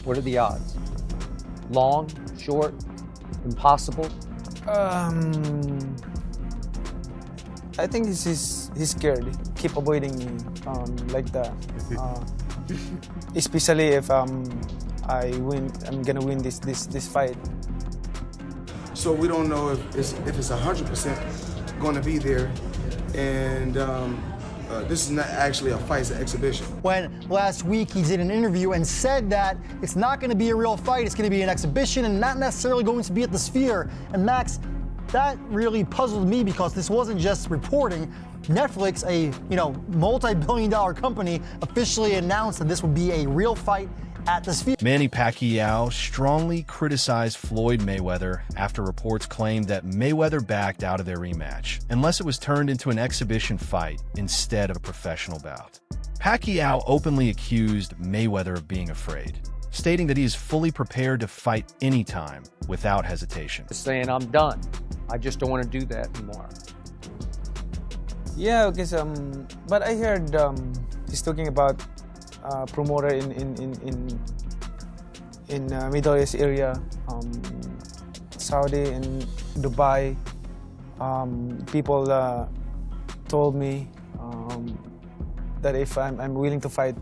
What are the odds? Long, short, impossible? I think he's scared. He keep avoiding me like that. Especially if I win, I'm gonna win this fight. So we don't know if it's 100% going to be there, and this is not actually a fight, it's an exhibition. When last week he did an interview and said that it's not going to be a real fight, it's going to be an exhibition and not necessarily going to be at the Sphere. And Max, that really puzzled me because this wasn't just reporting. Netflix, a multi-billion-dollar company, officially announced that this would be a real fight at the Sphere. Manny Pacquiao strongly criticized Floyd Mayweather after reports claimed that Mayweather backed out of their rematch, unless it was turned into an exhibition fight instead of a professional bout. Pacquiao openly accused Mayweather of being afraid, stating that he is fully prepared to fight anytime without hesitation. Saying I'm done. I just don't want to do that anymore. Yeah, because but I heard he's talking about promoter in Middle East area, Saudi and Dubai. People told me that if I'm willing to fight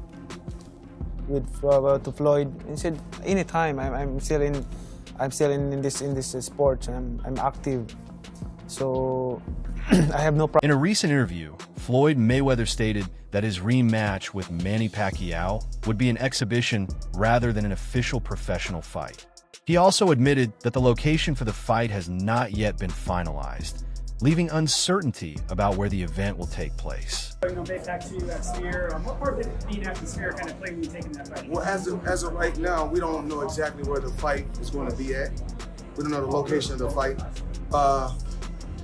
with to Floyd, he said anytime. I'm still in this sport and I'm active, so I have no problem. In a recent interview, Floyd Mayweather stated that his rematch with Manny Pacquiao would be an exhibition rather than an official professional fight. He also admitted that the location for the fight has not yet been finalized, leaving uncertainty about where the event will take place. Back to you at Sphere. What part did being at the Sphere kind of play when you taking that fight? Well, as of right now, we don't know exactly where the fight is going to be at. We don't know the location of the fight.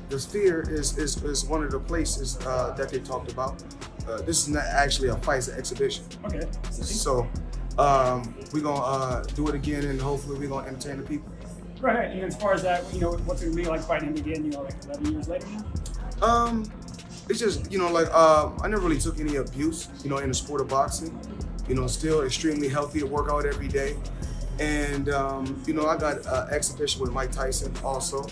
The Sphere is one of the places that they talked about. This is not actually a fight, it's an exhibition. Okay. So we're gonna do it again, and hopefully we're gonna entertain the people. Right. And as far as that, what's it gonna be like fighting him again? Like 11 years later now? It's just I never really took any abuse, in the sport of boxing. Still extremely healthy, to work out every day, and I got an exhibition with Mike Tyson also.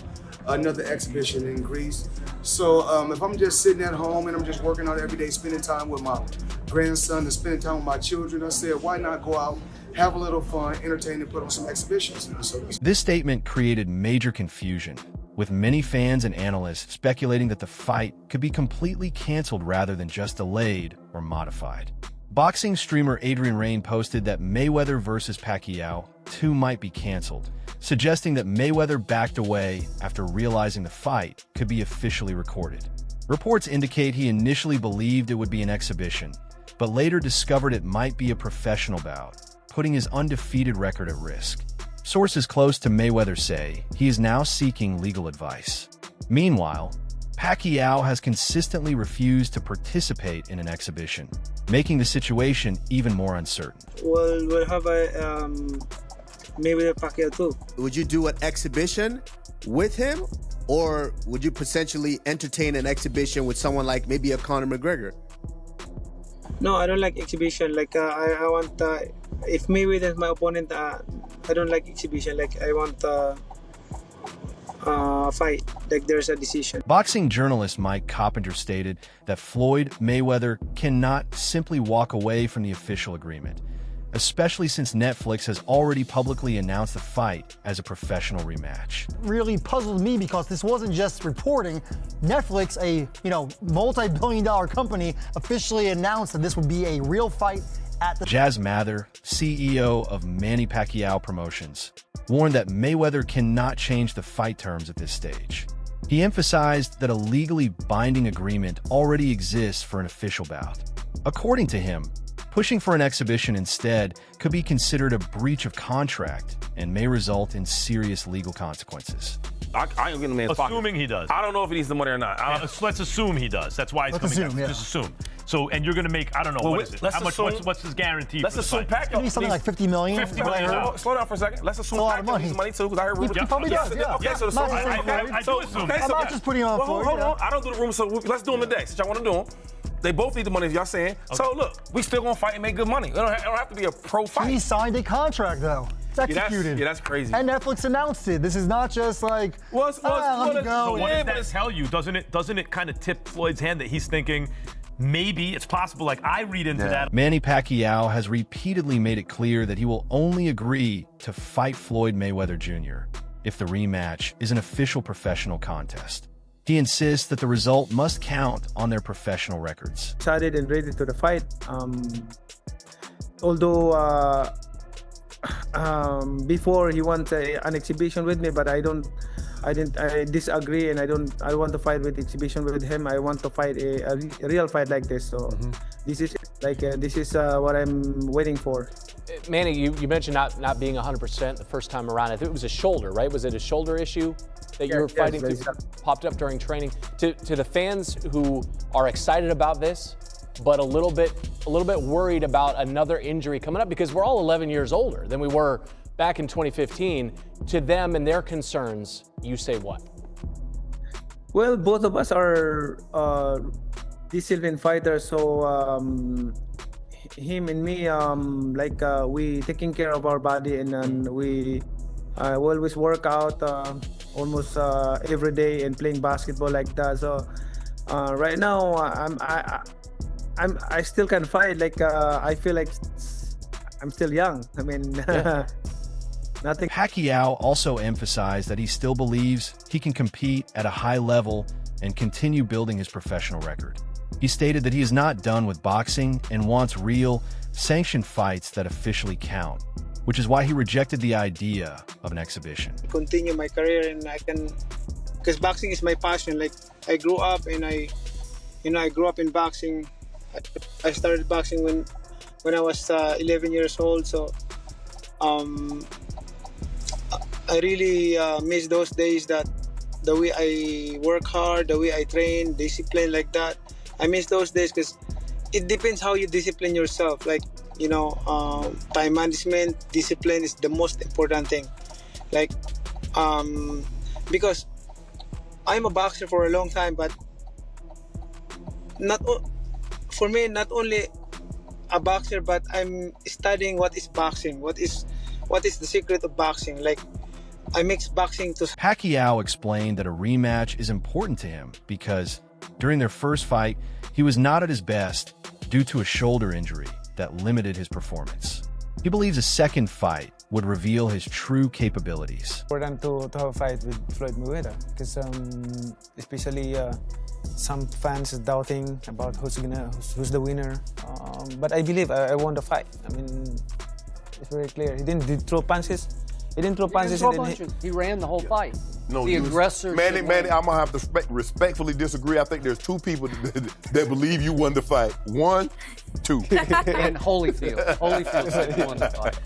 Another exhibition in Greece. So if I'm just sitting at home and I'm just working out every day, spending time with my grandson and spending time with my children, I said, why not go out, have a little fun, entertain, and put on some exhibitions. So this statement created major confusion, with many fans and analysts speculating that the fight could be completely canceled rather than just delayed or modified. Boxing streamer Adrian Rain posted that Mayweather versus Pacquiao 2 might be canceled, suggesting that Mayweather backed away after realizing the fight could be officially recorded. Reports indicate he initially believed it would be an exhibition, but later discovered it might be a professional bout, putting his undefeated record at risk. Sources close to Mayweather say he is now seeking legal advice. Meanwhile, Pacquiao has consistently refused to participate in an exhibition, making the situation even more uncertain. Well, we'll have a Mayweather Pacquiao too. Would you do an exhibition with him, or would you potentially entertain an exhibition with someone like maybe a Conor McGregor? No, I don't like exhibition. Like I want if Mayweather is my opponent, I don't like exhibition. Like I want fight. Like there's a decision. Boxing journalist Mike Coppinger stated that Floyd Mayweather cannot simply walk away from the official agreement, especially since Netflix has already publicly announced the fight as a professional rematch. Really puzzled me because this wasn't just reporting. Netflix, a multi-billion-dollar company, officially announced that this would be a real fight at the... Jazz Mather, CEO of Manny Pacquiao Promotions, warned that Mayweather cannot change the fight terms at this stage. He emphasized that a legally binding agreement already exists for an official bout. According to him, pushing for an exhibition instead could be considered a breach of contract and may result in serious legal consequences. I ain't getting the man's pocket. Assuming he does. I don't know if he needs the money or not. Let's assume he does. That's why it's coming down. Yeah. Just assume. So, and you're going to make, I don't know, Well, what is it? let's How much? assume- What's his guarantee? Let's for the assume fight? Pacquiao Maybe something like 50 million. 50 what I million. heard. Slow down for a second. Let's assume a lot of Pacquiao money. needs money too, because I heard rumors. He probably does, yeah. Okay, so the Not source. just saying I do assume. Okay, I'm so not just putting him on well, Floyd, hold you know. on. I don't do the rumors, so let's do them today, since y'all want to do them. They both need the money, as y'all saying. So look, we still gonna fight and make good money. It don't have to be a pro fight. He signed a contract though. It's executed. Yeah, that's crazy. And Netflix announced it. This is not just like, let me go. So what does that tell you? Doesn't it kind of tip Floyd's hand that he's thinking maybe it's possible? Like I read into that. Manny Pacquiao has repeatedly made it clear that he will only agree to fight Floyd Mayweather Jr. if the rematch is an official professional contest. He insists that the result must count on their professional records. Excited and ready to the fight. Although before he wants an exhibition with me, but I disagree, and I want to fight with exhibition with him. I want to fight a real fight like this. So this is what I'm waiting for. Manny, you mentioned not being 100% the first time around. I think it was a shoulder, right? Was it a shoulder issue that you were fighting through? Popped up during training. To the fans who are excited about this, but a little bit worried about another injury coming up, because we're all 11 years older than we were back in 2015. To them and their concerns, you say what? Well, both of us are disciplined fighters, so him and me, we taking care of our body, and we always work out almost every day and playing basketball like that. So right now, I still can fight. I feel like I'm still young. I mean, nothing. Pacquiao also emphasized that he still believes he can compete at a high level and continue building his professional record. He stated that he is not done with boxing and wants real, sanctioned fights that officially count, which is why he rejected the idea of an exhibition. Continue my career, and I can, because boxing is my passion. Like I grew up, and I grew up in boxing. I started boxing when I was 11 years old. So I really miss those days, that the way I work hard, the way I train, discipline like that. I miss those days, because it depends how you discipline yourself. Like, time management, discipline is the most important thing. Like, because I'm a boxer for a long time, but for me, not only a boxer, but I'm studying what is boxing, what is the secret of boxing. Like, I mix boxing to... Pacquiao explained that a rematch is important to him because during their first fight, he was not at his best due to a shoulder injury that limited his performance. He believes a second fight would reveal his true capabilities. For them to have a fight with Floyd Mayweather, because especially some fans doubting about who's the winner. But I believe I won the fight. I mean, it's very clear. He didn't throw punches. He didn't throw punches. He ran the whole fight. No, the aggressor. Manny, I'm gonna have to respectfully disagree. I think there's two people that believe you won the fight. One, two. And Holyfield. Holyfield said he won the fight.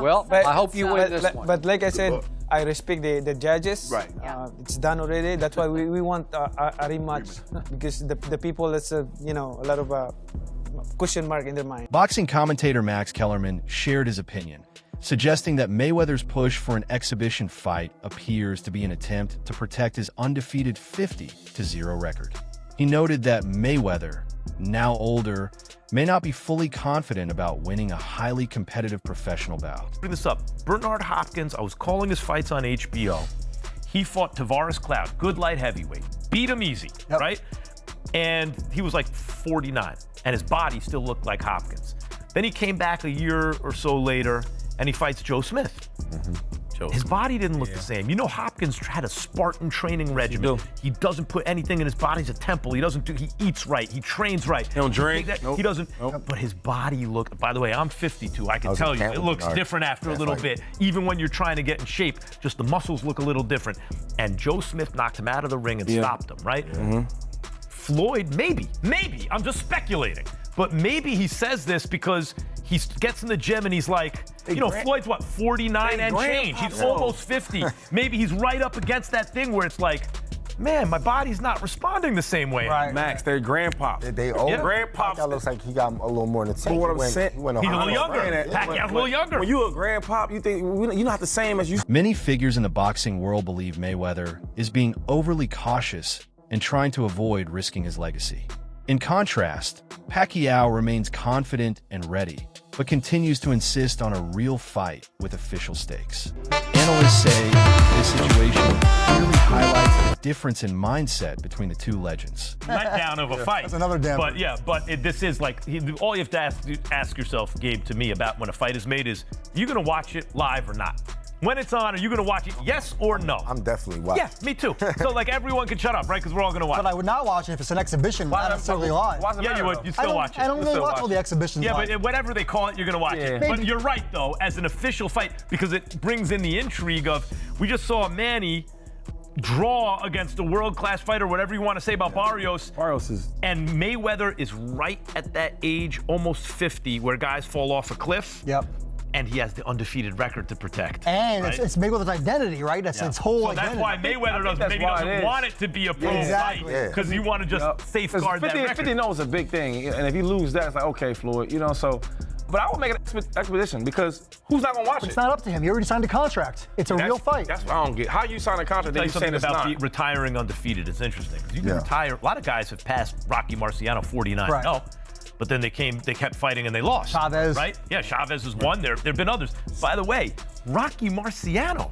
Well, I hope you win this one. But like I said, I respect the judges. Right. It's done already. That's why we want a rematch, because the people, that's a lot of question mark in their mind. Boxing commentator Max Kellerman shared his opinion, suggesting that Mayweather's push for an exhibition fight appears to be an attempt to protect his undefeated 50-0 record. He noted that Mayweather, now older, may not be fully confident about winning a highly competitive professional bout. Bring this up. Bernard Hopkins, I was calling his fights on HBO. He fought Tavares Cloud, good light heavyweight, beat him easy, right? And he was like 49, and his body still looked like Hopkins. Then he came back a year or so later, and he fights Joe Smith. His body didn't look the same. Hopkins had a Spartan training regimen. He doesn't put anything in his body. He's a temple. He eats right. He trains right. He don't drink. He doesn't. But his body looked, by the way, I'm 52. I can tell you, it looks different after a little bit. Even when you're trying to get in shape, just the muscles look a little different. And Joe Smith knocked him out of the ring and stopped him, right? Floyd, maybe, I'm just speculating, but maybe he says this because he gets in the gym and he's like, Floyd's what, 49 and change. He's almost 50. Maybe he's right up against that thing where it's like, man, my body's not responding the same way. Right. Max, they're grandpops. They old. Grandpops. That looks like he got a little more than 10. What I'm saying, he's a little younger. Pacquiao's a little younger. When you a grandpop, you think you're not the same as you. Many figures in the boxing world believe Mayweather is being overly cautious and trying to avoid risking his legacy. In contrast, Pacquiao remains confident and ready, but continues to insist on a real fight with official stakes. Analysts say this situation clearly highlights the difference in mindset between the two legends. Letdown of a fight. That's another damn. But yeah, this is like, all you have to ask yourself, Gabe, to me about when a fight is made is, are you going to watch it live or not? When it's on, are you going to watch it, yes or no? I'm definitely watching. Yeah, me too. So like everyone can shut up, right? Because we're all going to watch. But I would not watch it if it's an exhibition, not necessarily live. Yeah, you would. You'd still watch it. I don't really watch all the exhibitions. Yeah, live. but whatever they call it, you're going to watch it. But you're right, though, as an official fight, because it brings in the intrigue of, we just saw Manny draw against a world-class fighter, whatever you want to say about Barrios. Barrios is... And Mayweather is right at that age, almost 50, where guys fall off a cliff. Yep. And he has the undefeated record to protect. And right? it's Mayweather's identity, right? That's its whole identity. That's why Mayweather doesn't want it to be a pro fight, because you want to just safeguard that record. 50-0 is a big thing, and if you lose that, it's like, okay, Floyd, you know, so... But I would make an expedition, because who's not going to watch it? It's not up to him. He already signed a contract. It's a real fight. That's what I don't get. How you sign a contract that you saying it's about not? Retiring undefeated. It's interesting. You can retire. A lot of guys have passed Rocky Marciano 49-0. Right. But then they kept fighting and they lost. Chavez. Right? Yeah, Chavez has won. There have been others. By the way, Rocky Marciano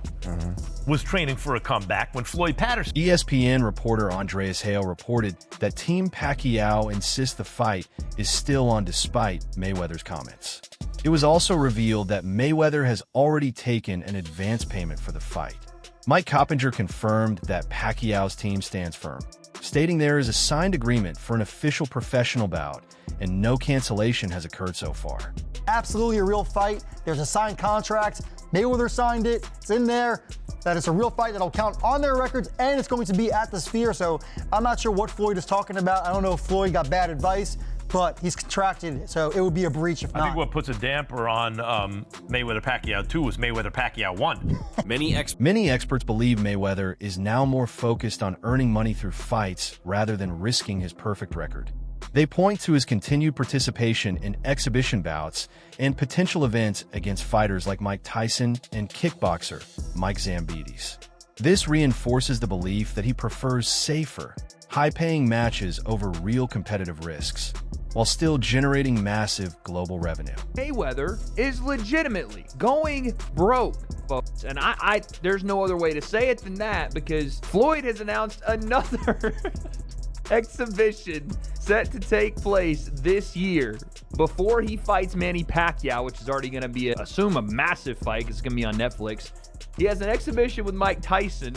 was training for a comeback when Floyd Patterson. ESPN reporter Andreas Hale reported that Team Pacquiao insists the fight is still on despite Mayweather's comments. It was also revealed that Mayweather has already taken an advance payment for the fight. Mike Coppinger confirmed that Pacquiao's team stands firm, stating there is a signed agreement for an official professional bout and no cancellation has occurred so far. Absolutely a real fight. There's a signed contract. Mayweather signed it. It's in there. That it's a real fight that'll count on their records, and it's going to be at the Sphere. So I'm not sure what Floyd is talking about. I don't know if Floyd got bad advice, but he's contracted, so it would be a breach if not. I think what puts a damper on Mayweather-Pacquiao 2 was Mayweather-Pacquiao 1. Many experts believe Mayweather is now more focused on earning money through fights rather than risking his perfect record. They point to his continued participation in exhibition bouts and potential events against fighters like Mike Tyson and kickboxer Mike Zambides. This reinforces the belief that he prefers safer, high-paying matches over real competitive risks, while still generating massive global revenue. Mayweather is legitimately going broke, folks. And there's no other way to say it than that, because Floyd has announced another exhibition set to take place this year before he fights Manny Pacquiao, which is already going to be, assume, a massive fight because it's going to be on Netflix. He has an exhibition with Mike Tyson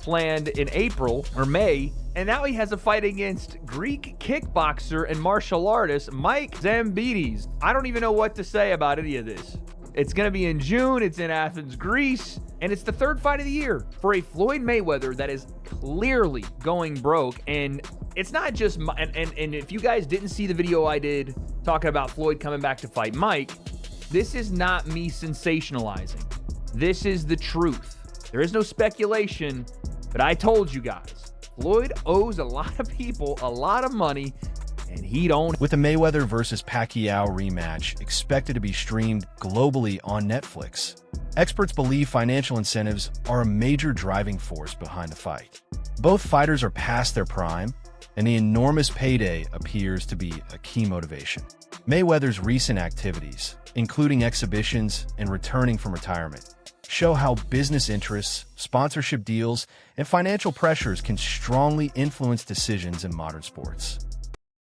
planned in April or May, and now he has a fight against Greek kickboxer and martial artist Mike Zambides. I don't even know what to say about any of this. It's going to be in June. It's in Athens, Greece, and it's the third fight of the year for a Floyd Mayweather that is clearly going broke. And it's not just, and if you guys didn't see the video I did talking about Floyd coming back to fight Mike, this is not me sensationalizing. This is the truth. There is no speculation, but I told you guys, Floyd owes a lot of people a lot of money, and he don't. With the Mayweather versus Pacquiao rematch expected to be streamed globally on Netflix, experts believe financial incentives are a major driving force behind the fight. Both fighters are past their prime, and the enormous payday appears to be a key motivation. Mayweather's recent activities, including exhibitions and returning from retirement, show how business interests, sponsorship deals, and financial pressures can strongly influence decisions in modern sports.